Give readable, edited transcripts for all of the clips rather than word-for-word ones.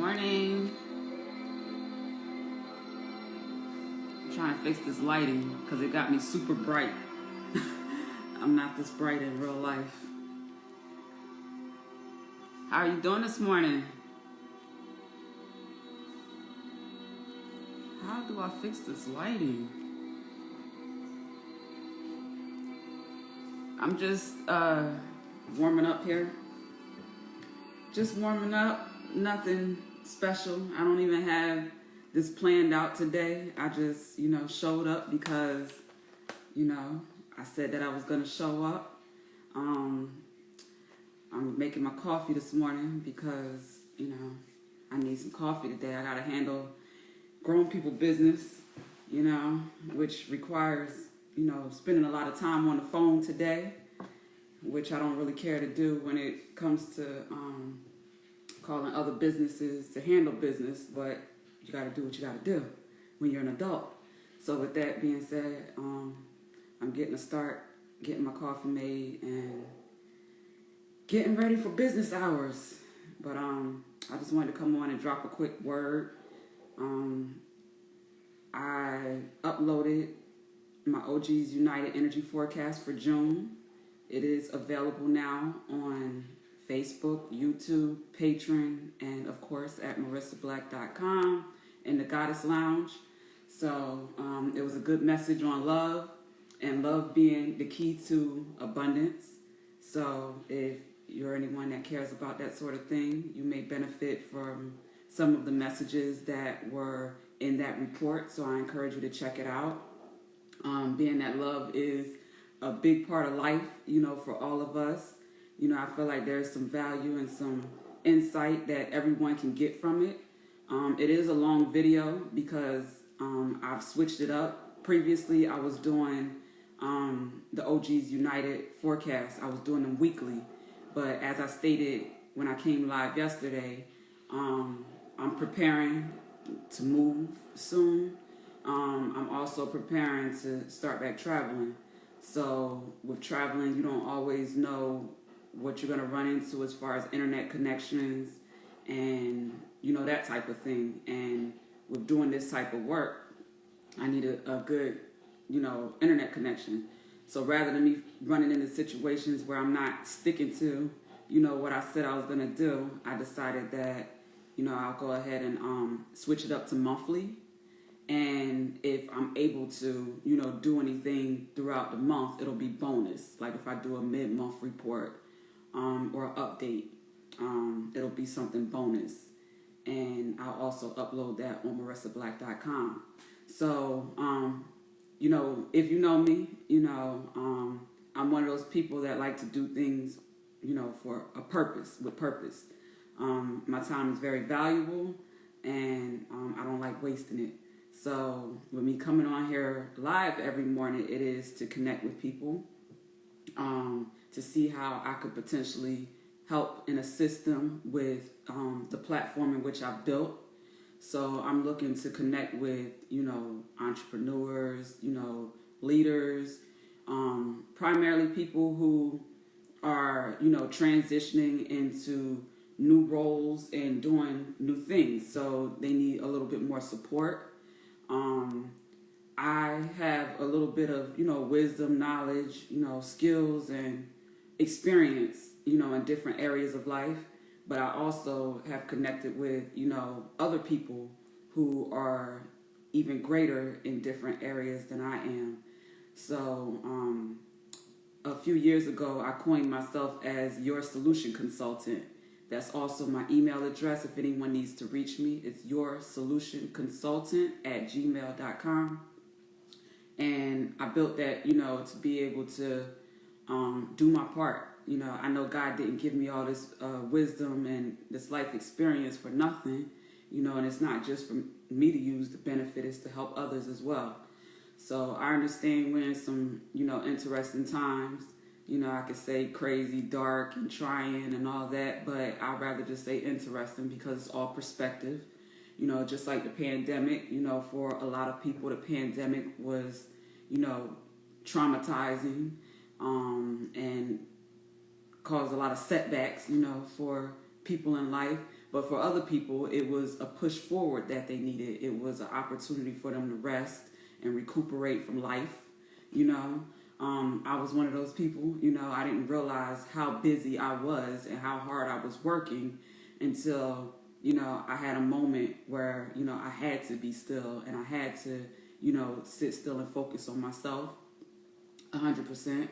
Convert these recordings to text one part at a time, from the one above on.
morning. I'm trying to fix this lighting because it got me super bright. I'm not this bright in real life. How are you doing this morning? How do I fix this lighting? I'm just warming up here. Just warming up, nothing special. I don't even have this planned out today. I just, showed up because, I said that I was going to show up. I'm making my coffee this morning because, I need some coffee today. I got to handle grown people business, which requires, spending a lot of time on the phone today, which I don't really care to do when it comes to calling other businesses to handle business, but you got to do what you got to do when you're an adult. So with that being said, I'm getting my coffee made and getting ready for business hours. But I just wanted to come on and drop a quick word. I uploaded my OGs United Energy Forecast for June. It is available now on Facebook, YouTube, Patreon, and of course at marissablack.com in the Goddess Lounge. So it was a good message on love, and love being the key to abundance. So if you're anyone that cares about that sort of thing, you may benefit from some of the messages that were in that report. So I encourage you to check it out. Being that love is a big part of life, for all of us. I feel like there's some value and some insight that everyone can get from it. It is a long video because I've switched it up. Previously, I was doing the OGs United forecast. I was doing them weekly. But as I stated when I came live yesterday, I'm preparing to move soon. I'm also preparing to start back traveling. So with traveling, you don't always know what you're going to run into as far as internet connections and, that type of thing. And with doing this type of work, I need a good, internet connection. So rather than me running into situations where I'm not sticking to, what I said I was going to do, I decided that, I'll go ahead and switch it up to monthly. And if I'm able to, do anything throughout the month, it'll be bonus. Like if I do a mid-month report or an update, it'll be something bonus. And I'll also upload that on marissablack.com. So, if you know me, I'm one of those people that like to do things, for a purpose, with purpose. My time is very valuable, and I don't like wasting it. So with me coming on here live every morning, it is to connect with people, to see how I could potentially help and assist them with the platform in which I've built. So I'm looking to connect with, entrepreneurs, leaders, primarily people who are, transitioning into new roles and doing new things. So they need a little bit more support. I have a little bit of, wisdom, knowledge, skills and experience, in different areas of life. But I also have connected with, other people who are even greater in different areas than I am. So a few years ago, I coined myself as your solution consultant. That's also my email address if anyone needs to reach me. It's yoursolutionconsultant@gmail.com. And I built that, to be able to do my part. I know God didn't give me all this wisdom and this life experience for nothing, and it's not just for me to use the benefit, it's to help others as well. So I understand we're in some, interesting times. I could say crazy, dark, and trying and all that, but I'd rather just say interesting because it's all perspective. Just like the pandemic, for a lot of people, the pandemic was, traumatizing and caused a lot of setbacks, for people in life. But for other people, it was a push forward that they needed. It was an opportunity for them to rest and recuperate from life, you know. I was one of those people, you know, I didn't realize how busy I was and how hard I was working until, you know, I had a moment where, you know, I had to be still and I had to, you know, sit still and focus on myself 100%.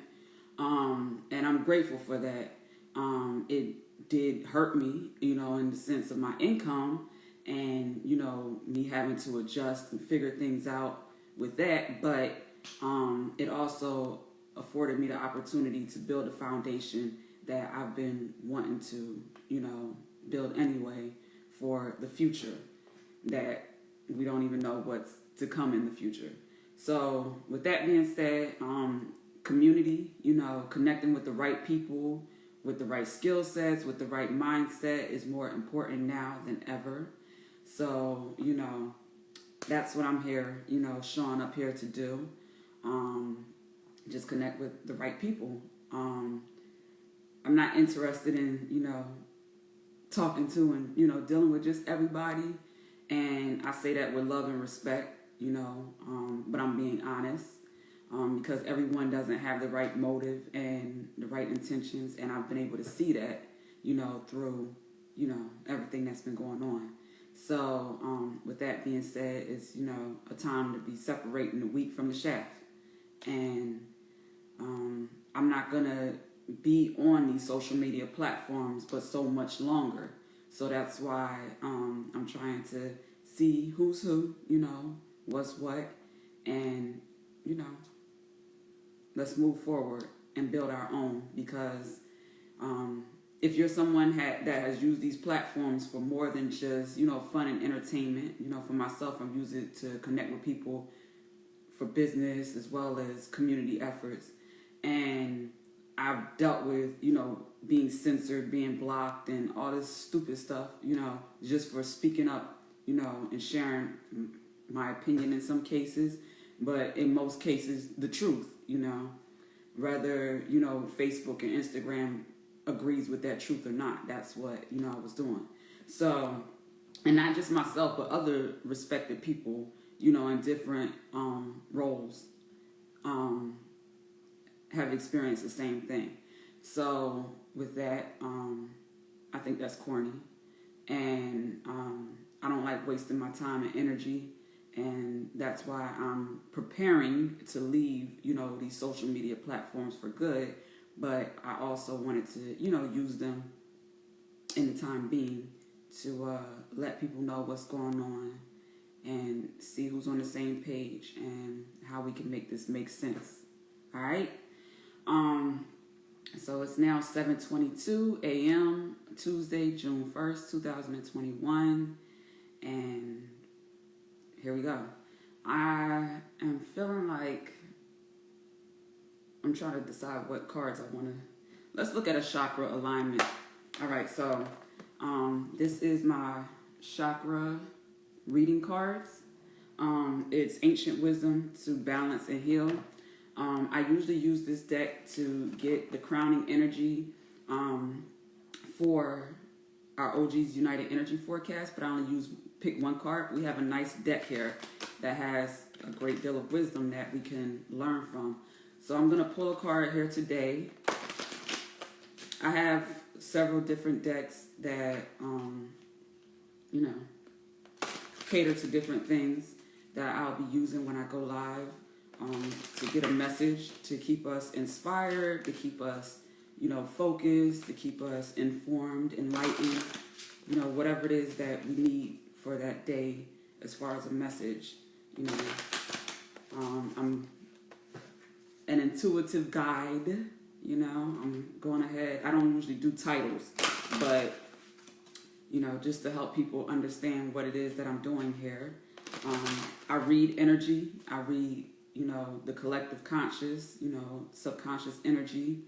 And I'm grateful for that. It did hurt me, you know, in the sense of my income and, you know, me having to adjust and figure things out with that. But it also afforded me the opportunity to build a foundation that I've been wanting to, you know, build anyway for the future, that we don't even know what's to come in the future. So with that being said, community, you know, connecting with the right people, with the right skill sets, with the right mindset is more important now than ever. So, you know, that's what I'm here, you know, showing up here to do. Just connect with the right people. I'm not interested in, you know, talking to and, you know, dealing with just everybody. And I say that with love and respect, you know, but I'm being honest, because everyone doesn't have the right motive and the right intentions. And I've been able to see that, you know, through, you know, everything that's been going on. So with that being said, it's, you know, a time to be separating the wheat from the chaff. And I'm not going to be on these social media platforms but so much longer. So that's why I'm trying to see who's who, you know, what's what, and, you know, let's move forward and build our own. Because if you're someone that has used these platforms for more than just, you know, fun and entertainment, you know, for myself, I'm using it to connect with people for business as well as community efforts. And I've dealt with, you know, being censored, being blocked, and all this stupid stuff, you know, just for speaking up, you know, and sharing my opinion in some cases, but in most cases, the truth, you know, whether, you know, Facebook and Instagram agrees with that truth or not. That's what, you know, I was doing. So, and not just myself, but other respected people, you know, in different roles, have experienced the same thing. So with that, I think that's corny. And I don't like wasting my time and energy. And that's why I'm preparing to leave, you know, these social media platforms for good. But I also wanted to, you know, use them in the time being to let people know what's going on and see who's on the same page and how we can make this make sense. All right. So it's now 7:22 a.m. Tuesday, June 1st, 2021. And here we go. I am feeling like I'm trying to decide what cards I want to. Let's look at a chakra alignment. All right, so this is my chakra reading cards. It's Ancient Wisdom to Balance and Heal. I usually use this deck to get the crowning energy for our OG's United Energy Forecast, but I only pick one card. We have a nice deck here that has a great deal of wisdom that we can learn from. So I'm going to pull a card here today. I have several different decks that, you know, cater to different things that I'll be using when I go live, to get a message, to keep us inspired, to keep us, you know, focused, to keep us informed, enlightened, you know, whatever it is that we need for that day as far as a message. You know, I'm an intuitive guide, you know, I'm going ahead. I don't usually do titles, but, you know, just to help people understand what it is that I'm doing here. I read energy. I read, you know, the collective conscious, you know, subconscious energy.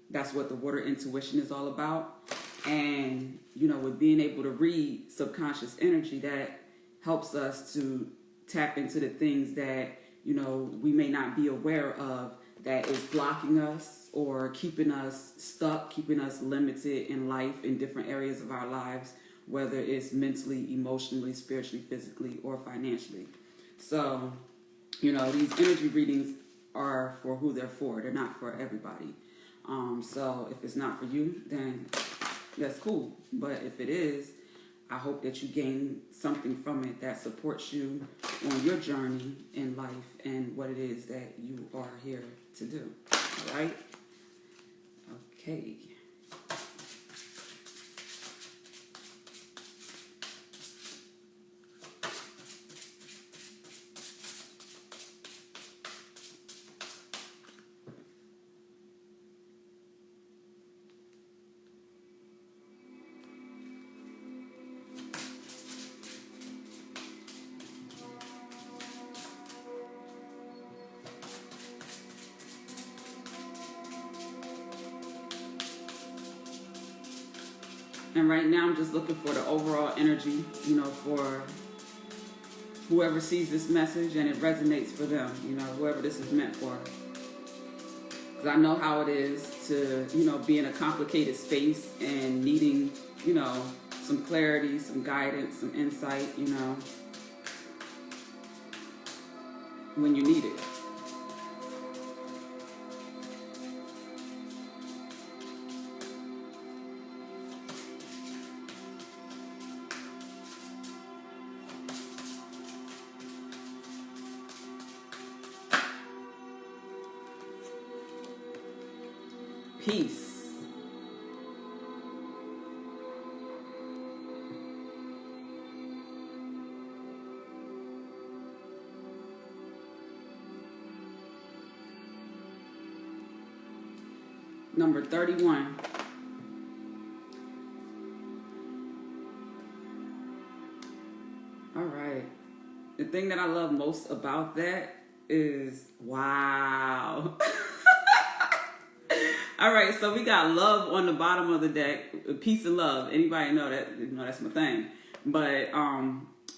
That's what the water intuition is all about. And, you know, with being able to read subconscious energy, that helps us to tap into the things that, you know, we may not be aware of that is blocking us or keeping us stuck, keeping us limited in life in different areas of our lives, whether it's mentally, emotionally, spiritually, physically, or financially. So, these energy readings are for who they're for. They're not for everybody. So if it's not for you, then that's cool. But if it is, I hope that you gain something from it that supports you on your journey in life and what it is that you are here to do. All right? Okay. And right now I'm just looking for the overall energy, for whoever sees this message and it resonates for them, whoever this is meant for. Because I know how it is to, be in a complicated space and needing, some clarity, some guidance, some insight, when you need it. Peace. Number 31. All right. The thing that I love most about that is, wow. All right, so we got love on the bottom of the deck. Peace and love. Anybody know that? That's my thing. But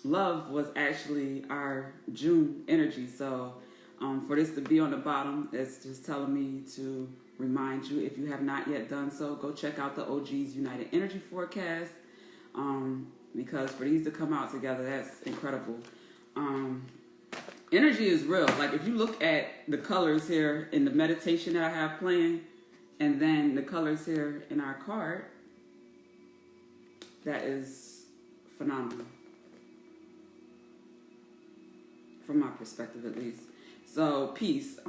love was actually our June energy. So for this to be on the bottom, it's just telling me to remind you, if you have not yet done so, go check out the OG's United Energy Forecast. Because for these to come out together, that's incredible. Energy is real. Like if you look at the colors here in the meditation that I have playing, and then the colors here in our card, that is phenomenal. From my perspective, at least. So, peace.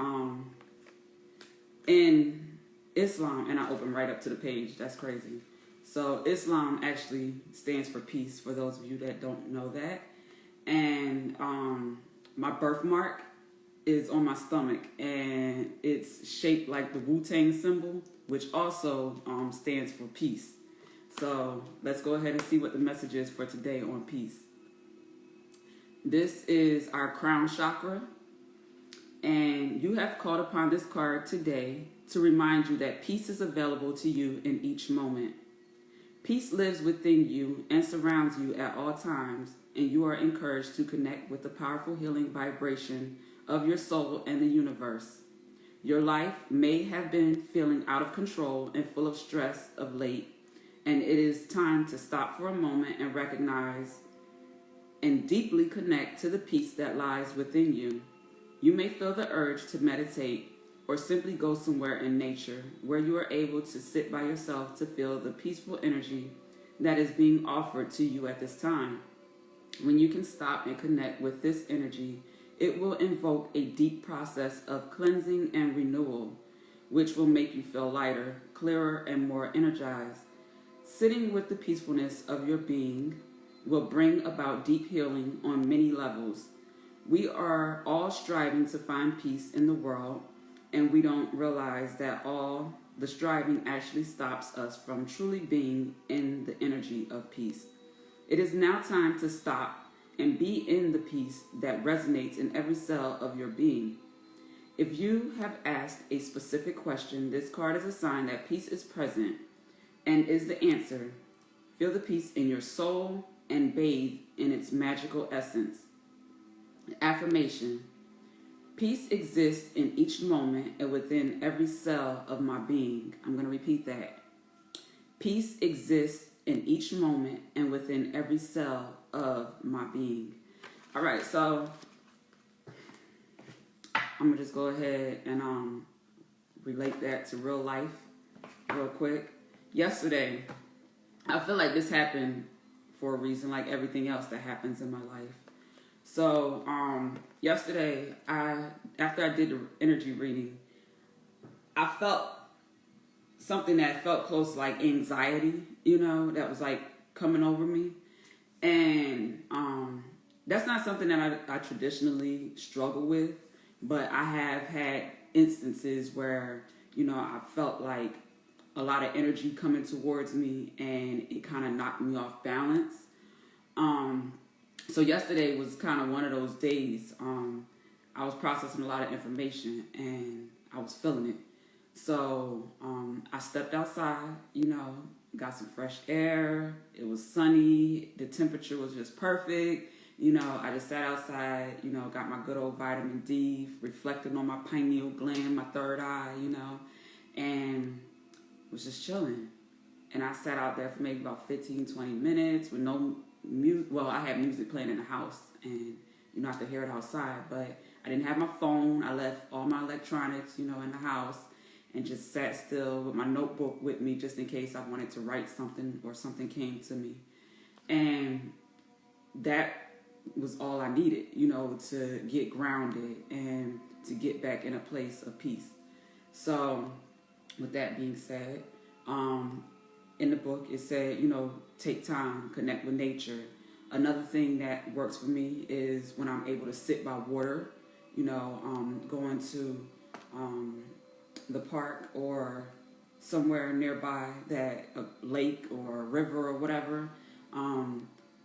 In Islam, and I open right up to the page, that's crazy. So, Islam actually stands for peace, for those of you that don't know that. And my birthmark is on my stomach, and it's shaped like the Wu-Tang symbol, which also stands for peace. So let's go ahead and see what the message is for today on peace. This is our crown chakra, and you have called upon this card today to remind you that peace is available to you in each moment. Peace lives within you and surrounds you at all times, and you are encouraged to connect with the powerful healing vibration of your soul and the universe. Your life may have been feeling out of control and full of stress of late, and it is time to stop for a moment and recognize and deeply connect to the peace that lies within you. You may feel the urge to meditate or simply go somewhere in nature where you are able to sit by yourself to feel the peaceful energy that is being offered to you at this time. When you can stop and connect with this energy, it will invoke a deep process of cleansing and renewal, which will make you feel lighter, clearer, and more energized. Sitting with the peacefulness of your being will bring about deep healing on many levels. We are all striving to find peace in the world, and we don't realize that all the striving actually stops us from truly being in the energy of peace. It is now time to stop and be in the peace that resonates in every cell of your being. If you have asked a specific question, this card is a sign that peace is present and is the answer. Feel the peace in your soul and bathe in its magical essence. Affirmation: Peace exists in each moment and within every cell of my being. I'm going to repeat that. Peace exists in each moment and within every cell of my being. All right, so I'm going to just go ahead and relate that to real life real quick. Yesterday, I feel like this happened for a reason, like everything else that happens in my life. So, yesterday, after I did the energy reading, I felt something that felt close, like anxiety, that was like coming over me. And that's not something that I traditionally struggle with, but I have had instances where, I felt like a lot of energy coming towards me and it kind of knocked me off balance. So yesterday was kind of one of those days. I was processing a lot of information and I was feeling it. So I stepped outside, got some fresh air. It was sunny. The temperature was just perfect. I just sat outside, got my good old vitamin D, reflected on my pineal gland, my third eye, and was just chilling. And I sat out there for maybe about 15, 20 minutes with no music. Well, I had music playing in the house and, I could hear it outside, but I didn't have my phone. I left all my electronics, in the house and just sat still with my notebook with me just in case I wanted to write something or something came to me. And that was all I needed, to get grounded and to get back in a place of peace. So with that being said, in the book it said, take time, connect with nature. Another thing that works for me is when I'm able to sit by water, going to the park or somewhere nearby, that a lake or a river or whatever.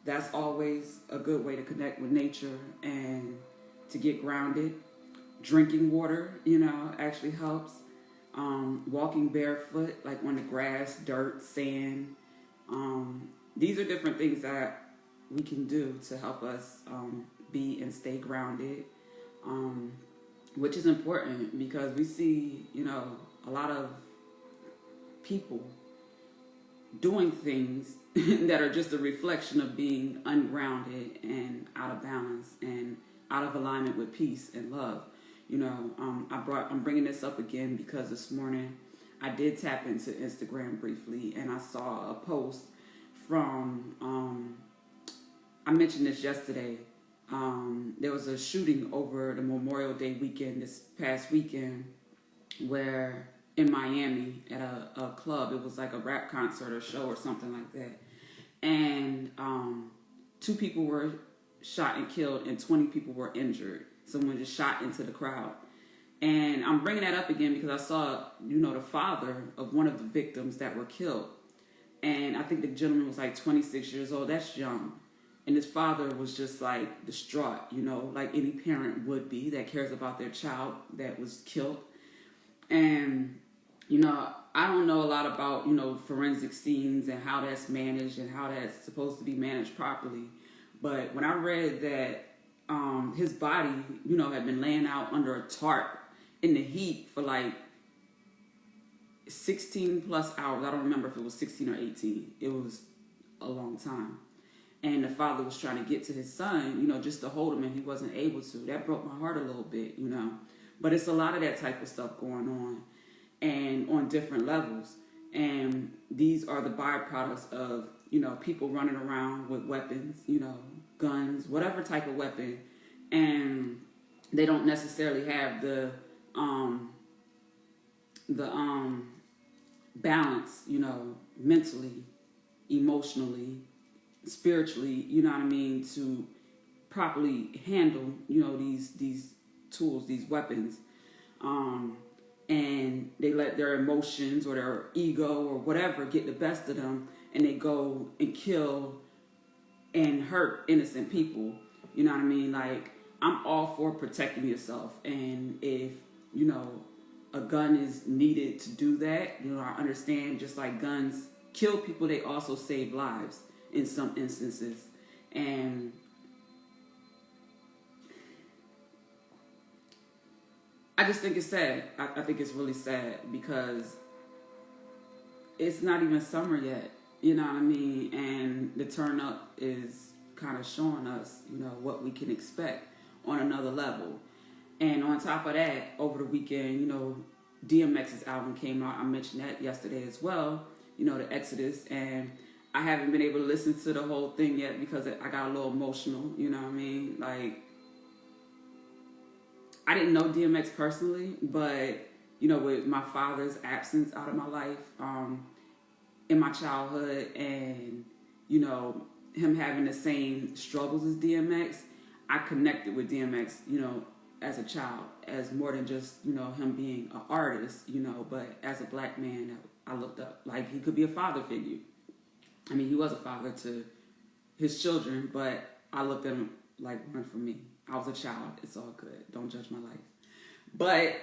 That's always a good way to connect with nature and to get grounded. Drinking water, actually helps. Walking barefoot, like on the grass, dirt, sand. These are different things that we can do to help us be and stay grounded, which is important because we see, a lot of people doing things that are just a reflection of being ungrounded and out of balance and out of alignment with peace and love. I'm bringing this up again because this morning I did tap into Instagram briefly and I saw a post from, I mentioned this yesterday. There was a shooting over the Memorial Day weekend this past weekend where in Miami at a club, it was like a rap concert or show or something like that. And 2 people were shot and killed and 20 people were injured. Someone just shot into the crowd. And I'm bringing that up again because I saw, the father of one of the victims that were killed. And I think the gentleman was like 26 years old. That's young. And his father was just like distraught, like any parent would be that cares about their child that was killed. And, I don't know a lot about, forensic scenes and how that's managed and how that's supposed to be managed properly. But when I read that his body, had been laying out under a tarp in the heat for like 16 plus hours. I don't remember if it was 16 or 18. It was a long time. And the father was trying to get to his son, just to hold him, and he wasn't able to. That broke my heart a little bit, But it's a lot of that type of stuff going on, and on different levels. And these are the byproducts of, people running around with weapons, guns, whatever type of weapon. And they don't necessarily have the balance, mentally, emotionally, spiritually, to properly handle, these tools, these weapons. And they let their emotions or their ego or whatever get the best of them, and they go and kill and hurt innocent people. You know what I mean? Like, I'm all for protecting yourself. And if, a gun is needed to do that, I understand, just like guns kill people, they also save lives in some instances. And I just think it's sad. I think it's really sad because it's not even summer yet. You know what I mean? And the turn up is kind of showing us, what we can expect on another level. And on top of that, over the weekend, DMX's album came out. I mentioned that yesterday as well, the Exodus. And I haven't been able to listen to the whole thing yet because I got a little emotional, you know what I mean? Like, I didn't know DMX personally, but, with my father's absence out of my life, in my childhood and, him having the same struggles as DMX, I connected with DMX, as a child, as more than just, him being an artist, but as a black man, I looked up, like he could be a father figure. I mean, he was a father to his children, but I looked at him like one for me. I was a child. It's all good. Don't judge my life. But,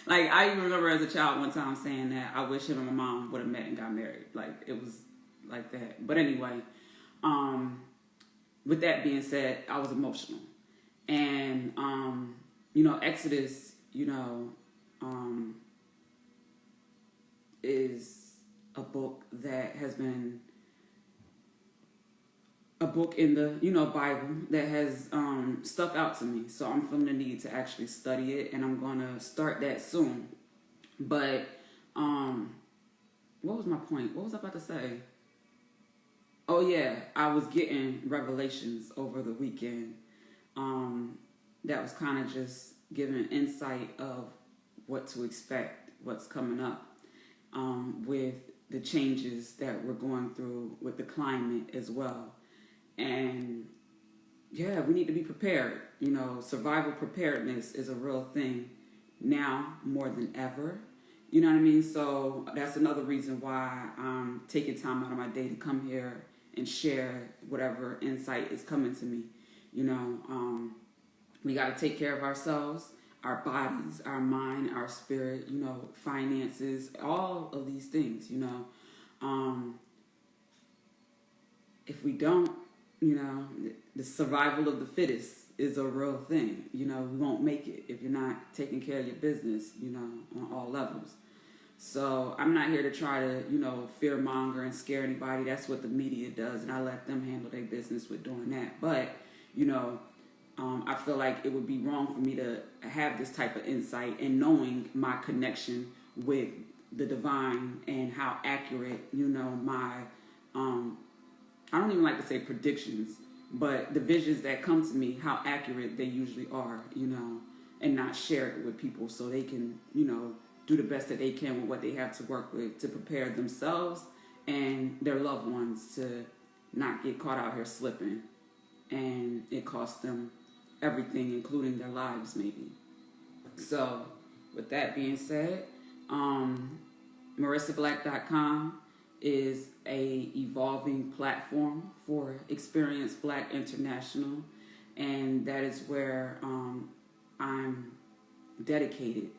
like, I even remember as a child one time saying that I wish him and my mom would have met and got married. Like, it was like that. But anyway, with that being said, I was emotional. And, Exodus, is a book that has been a book in the, Bible that has stuck out to me. So I'm feeling the need to actually study it, and I'm going to start that soon. But what was my point? What was I about to say? Oh, yeah, I was getting revelations over the weekend. That was kind of just giving insight of what to expect, what's coming up with the changes that we're going through with the climate as well. And yeah, we need to be prepared. Survival preparedness is a real thing now more than ever. You know what I mean? So that's another reason why I'm taking time out of my day to come here and share whatever insight is coming to me. We got to take care of ourselves, our bodies, our mind, our spirit, finances, all of these things, if we don't, the survival of the fittest is a real thing. We won't make it if you're not taking care of your business, on all levels. So I'm not here to try to, fear monger and scare anybody. That's what the media does, and I let them handle their business with doing that. But, I feel like it would be wrong for me to have this type of insight and knowing my connection with the divine and how accurate, my, I don't even like to say predictions, but the visions that come to me, how accurate they usually are, and not share it with people so they can, do the best that they can with what they have to work with to prepare themselves and their loved ones to not get caught out here slipping. And it costs them everything, including their lives, maybe. So, with that being said, MarissaBlack.com is a evolving platform for Experienced Black International, and that is where I'm dedicated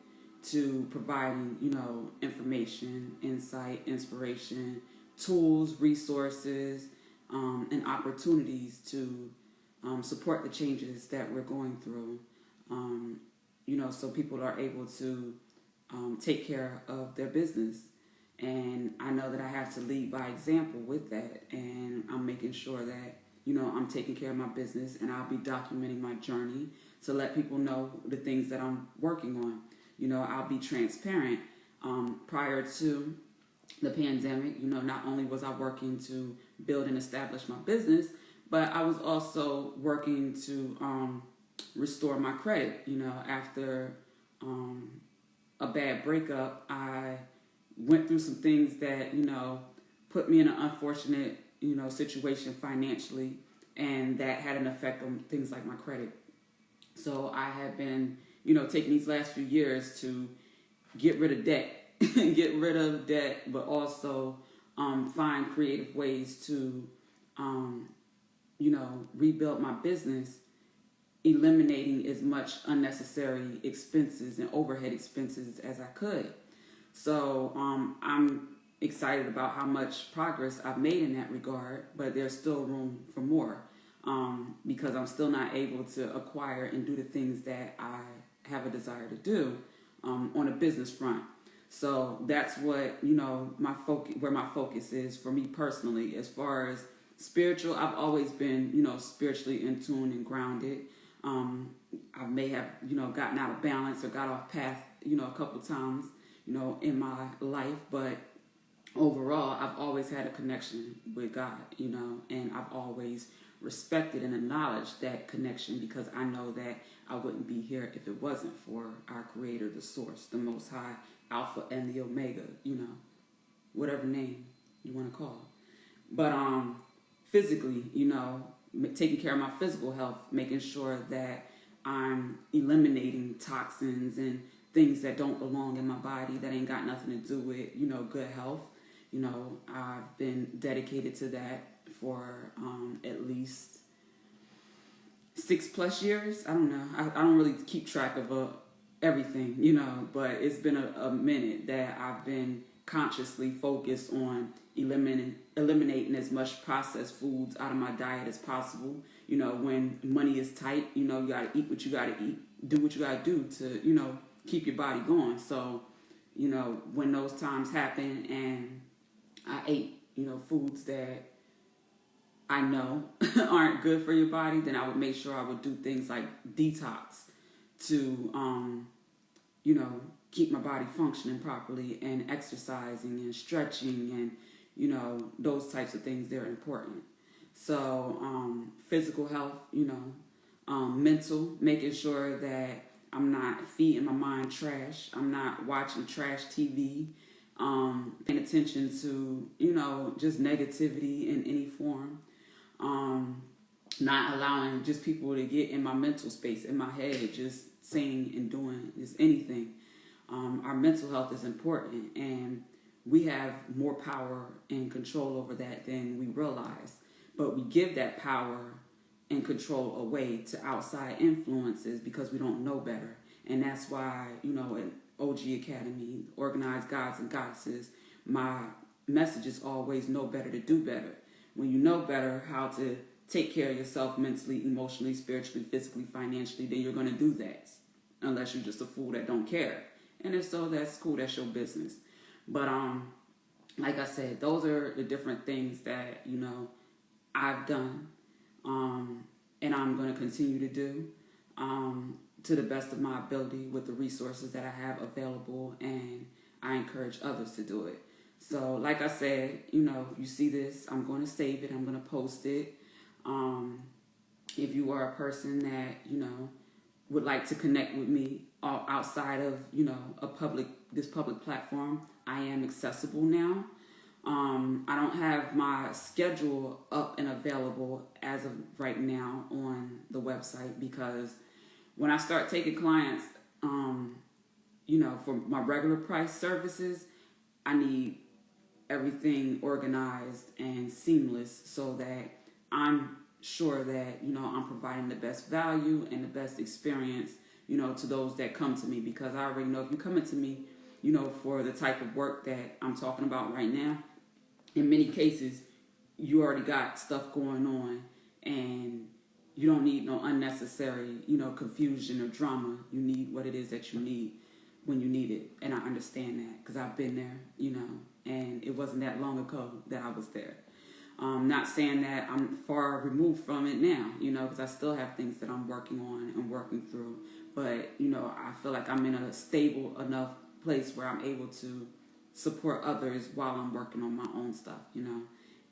to providing, information, insight, inspiration, tools, resources, and opportunities to support the changes that we're going through, so people are able to take care of their business. And I know that I have to lead by example with that, and I'm making sure that, I'm taking care of my business, and I'll be documenting my journey to let people know the things that I'm working on. I'll be transparent. Prior to the pandemic, not only was I working to build and establish my business, but I was also working to restore my credit. After a bad breakup, I went through some things that, put me in an unfortunate, situation financially, and that had an effect on things like my credit. So I have been, taking these last few years to get rid of debt, but also find creative ways to, rebuild my business, eliminating as much unnecessary expenses and overhead expenses as I could. So I'm excited about how much progress I've made in that regard, but there's still room for more because I'm still not able to acquire and do the things that I have a desire to do on a business front. So that's what, you know, where my focus is for me personally. As far as spiritual, I've always been, you know, spiritually in tune and grounded. I may have, you know, gotten out of balance or got off path, you know, a couple times, you know, in my life, but overall, I've always had a connection with God, you know, and I've always respected and acknowledged that connection, because I know that I wouldn't be here if it wasn't for our Creator, the Source, the Most High, Alpha and the Omega, you know, whatever name you want to call. But physically, you know, taking care of my physical health, making sure that I'm eliminating toxins and things that don't belong in my body, that ain't got nothing to do with, you know, good health. You know, I've been dedicated to that for at least 6+ years. I don't know. I don't really keep track of everything, you know, but it's been a minute that I've been consciously focused on eliminating as much processed foods out of my diet as possible. You know, when money is tight, you know, you got to eat what you got to eat, do what you got to do to, you know, keep your body going. So, you know, when those times happen and I ate, you know, foods that I know aren't good for your body, then I would make sure I would do things like detox to, you know, keep my body functioning properly, and exercising and stretching and, you know, those types of things, they're important. So physical health, you know, mental, making sure that I'm not feeding my mind trash. I'm not watching trash TV, paying attention to, you know, just negativity in any form. Not allowing just people to get in my mental space, in my head, just saying and doing just anything. Our mental health is important, and we have more power and control over that than we realize. But we give that power and control away to outside influences because we don't know better. And that's why, you know, at OG Academy, Organized Gods and Goddesses, my message is always know better to do better. When you know better how to take care of yourself mentally, emotionally, spiritually, physically, financially, then you're going to do that. Unless you're just a fool that don't care. And if so, that's cool. That's your business. But like I said, those are the different things that, you know, I've done, and I'm going to continue to do to the best of my ability with the resources that I have available, and I encourage others to do it. So, like I said, you know, if you see this, I'm going to save it. I'm going to post it. If you are a person that, you know, would like to connect with me outside of, you know, this public platform, I am accessible now. I don't have my schedule up and available as of right now on the website, because when I start taking clients, you know, for my regular price services, I need everything organized and seamless so that I'm sure that, you know, I'm providing the best value and the best experience, you know, to those that come to me, because I already know if you're coming to me, you know, for the type of work that I'm talking about right now, in many cases, you already got stuff going on, and you don't need no unnecessary, you know, confusion or drama. You need what it is that you need when you need it. And I understand that because I've been there, you know, and it wasn't that long ago that I was there. Not saying that I'm far removed from it now, you know, because I still have things that I'm working on and working through. But, you know, I feel like I'm in a stable enough place where I'm able to support others while I'm working on my own stuff, you know.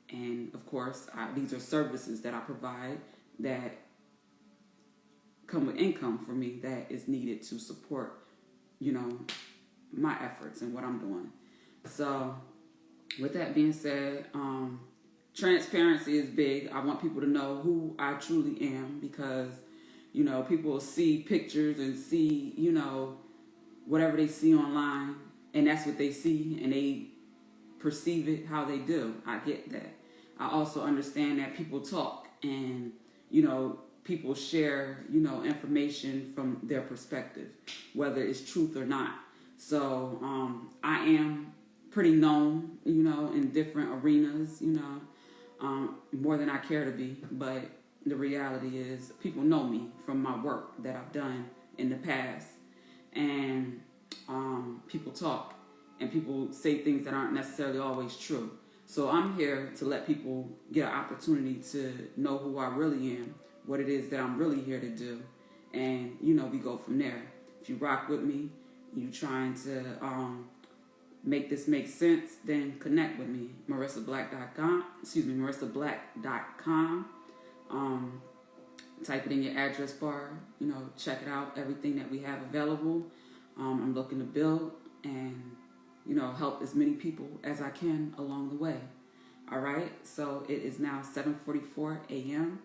And, of course, these are services that I provide that come with income for me that is needed to support, you know, my efforts and what I'm doing. So, with that being said, transparency is big. I want people to know who I truly am, because, you know, people will see pictures and see, you know, whatever they see online, and that's what they see, and they perceive it how they do. I get that. I also understand that people talk, and, you know, people share, you know, information from their perspective, whether it's truth or not. So I am pretty known, you know, in different arenas, you know, more than I care to be. But the reality is people know me from my work that I've done in the past. and people talk, and people say things that aren't necessarily always true. So I'm here to let people get an opportunity to know who I really am, what it is that I'm really here to do, and we go from there. If you rock with me, you trying to make this make sense, then connect with me. MarissaBlack.com. MarissaBlack.com. Type it in your address bar. Check it out. Everything that we have available. I'm looking to build and help as many people as I can along the way. All right. So it is now 7:44 a.m.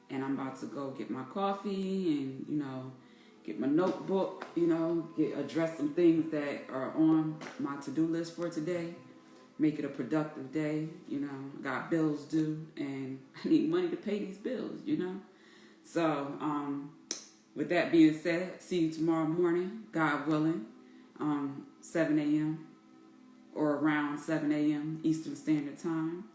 and I'm about to go get my coffee and get my notebook, address some things that are on my to-do list for today. Make it a productive day. Got bills due and I need money to pay these bills, So, with that being said, see you tomorrow morning, God willing, 7 a.m. or around 7 a.m. Eastern Standard Time.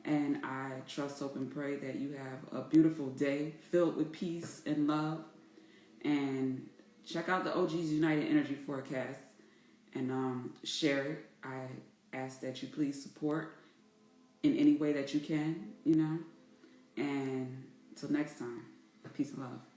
And I trust, hope, and pray that you have a beautiful day filled with peace and love. And check out the OG's United Energy Forecast and share it. I ask that you please support in any way that you can, And until next time, peace and love.